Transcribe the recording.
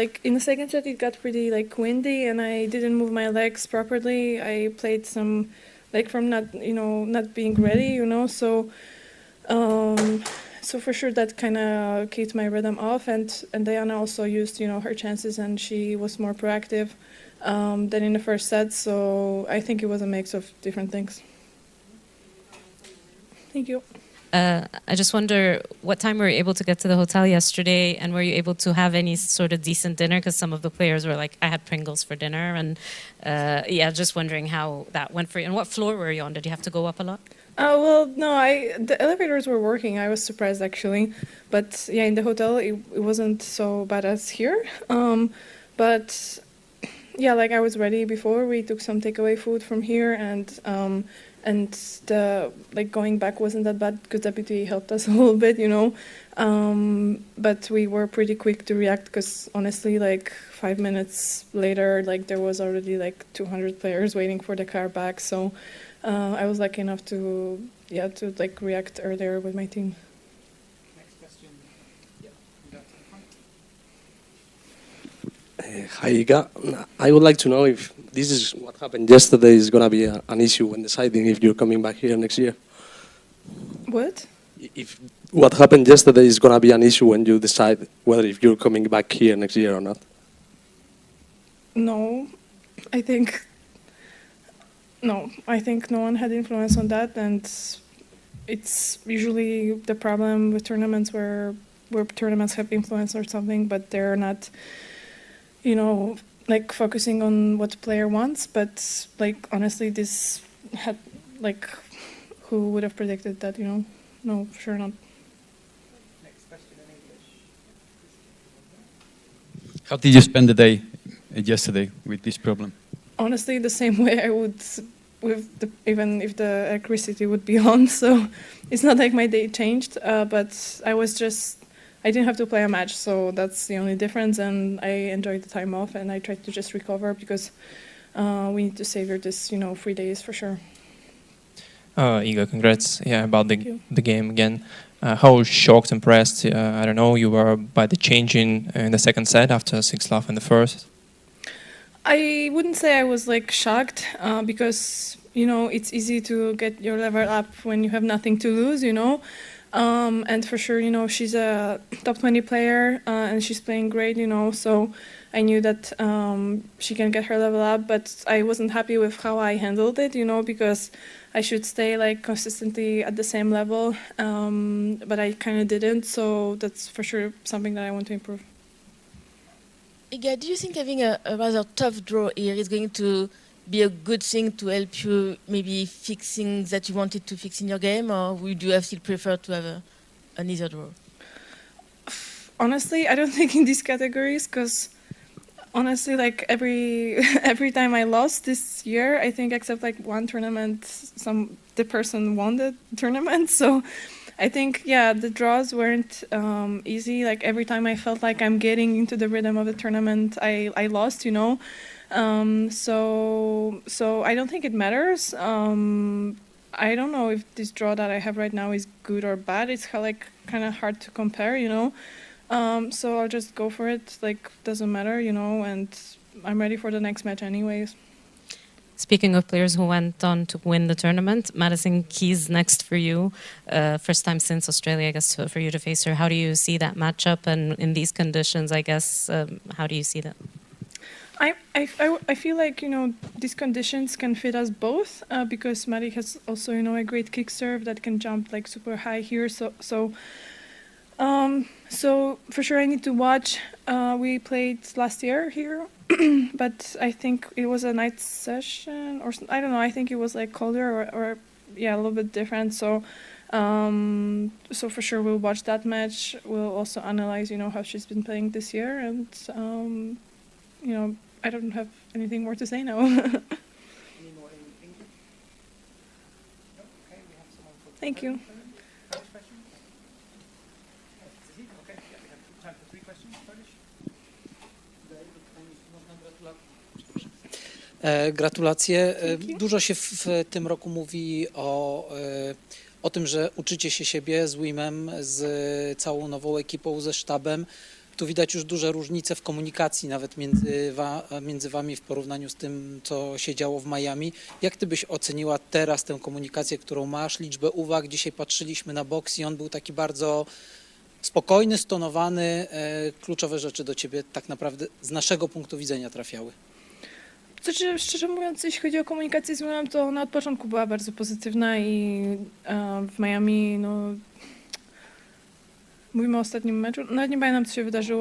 like in the second set it got pretty like windy and I didn't move my legs properly. I played some like from not being ready, so for sure that kind of kicked my rhythm off, and Diana also used her chances and she was more proactive than in the first set, so I think it was a mix of different things. Thank you. I just wonder what time were you able to get to the hotel yesterday, and were you able to have any sort of decent dinner? Because some of the players were like, I had Pringles for dinner, and just wondering how that went for you. And what floor were you on? Did you have to go up a lot? Well, no, the elevators were working. I was surprised actually, but yeah, in the hotel it wasn't so bad as here. But yeah, like I was ready before. We took some takeaway food from here, and the going back wasn't that bad because deputy helped us a little bit, But we were pretty quick to react because honestly, like 5 minutes later, like there was already like 200 players waiting for the car back. So I was lucky enough to like react earlier with my team. Next question. Hi, Iga. I would like to know if this is what happened yesterday is going to be an issue when deciding if you're coming back here next year. What? If what happened yesterday is going to be an issue when you decide whether if you're coming back here next year or not. No, I think no one had influence on that, and it's usually the problem with tournaments where tournaments have influence or something, but they're not, like focusing on what the player wants. But like honestly, this had like, who would have predicted that? No, sure not. Next question in English. How did you spend the day yesterday with this problem? Honestly, the same way I would even if the electricity would be on. So it's not like my day changed, but I didn't have to play a match, so that's the only difference, and I enjoyed the time off, and I tried to just recover because we need to savor this, 3 days for sure. Iga, congrats, about the game again. How shocked, impressed, I don't know, you were by the change in the second set after 6-love in the first? I wouldn't say I was like shocked because, it's easy to get your level up when you have nothing to lose, and for sure, she's a top 20 player and she's playing great, so I knew that she can get her level up, but I wasn't happy with how I handled it, because I should stay like consistently at the same level, but I kind of didn't, so that's for sure something that I want to improve. Iga, do you think having a rather tough draw here is going to be a good thing to help you maybe fixing that you wanted to fix in your game, or would you have still prefer to have an easier draw? Honestly, I don't think in these categories, because honestly, like every time I lost this year, I think except like one tournament, the person won the tournament. So I think, the draws weren't easy. Like every time I felt like I'm getting into the rhythm of the tournament, I lost, So I don't think it matters. I don't know if this draw that I have right now is good or bad. It's kind of hard to compare, So I'll just go for it. Like, doesn't matter, and I'm ready for the next match anyways. Speaking of players who went on to win the tournament, Madison Keys next for you. First time since Australia, I guess, for you to face her. How do you see that matchup? And in these conditions, I guess, how do you see that? I feel like, these conditions can fit us both because Maddie has also, a great kick serve that can jump like super high here. So for sure I need to watch. We played last year here, but I think it was a night session or I don't know. I think it was like colder or a little bit different. So for sure we'll watch that match. We'll also analyze, how she's been playing this year, and I don't have anything more to say now. Any more in English? No? Okay, we have someone for Thank you. Polish question? Okay, we have time for 3 questions. Polish? Gratulacje. Dużo się w tym roku mówi o tym, że uczycie się siebie z Wimem, z całą nową ekipą, ze sztabem. Tu widać już duże różnice w komunikacji nawet między wami w porównaniu z tym, co się działo w Miami. Jak ty byś oceniła teraz tę komunikację, którą masz, liczbę uwag? Dzisiaj patrzyliśmy na boks i on był taki bardzo spokojny, stonowany. Kluczowe rzeczy do ciebie tak naprawdę z naszego punktu widzenia trafiały. Znaczy, szczerze mówiąc, jeśli chodzi o komunikację z Milanem, to ona od początku była bardzo pozytywna i w Miami, no, mówimy o ostatnim meczu, nawet nie pamiętam, co się wydarzyło.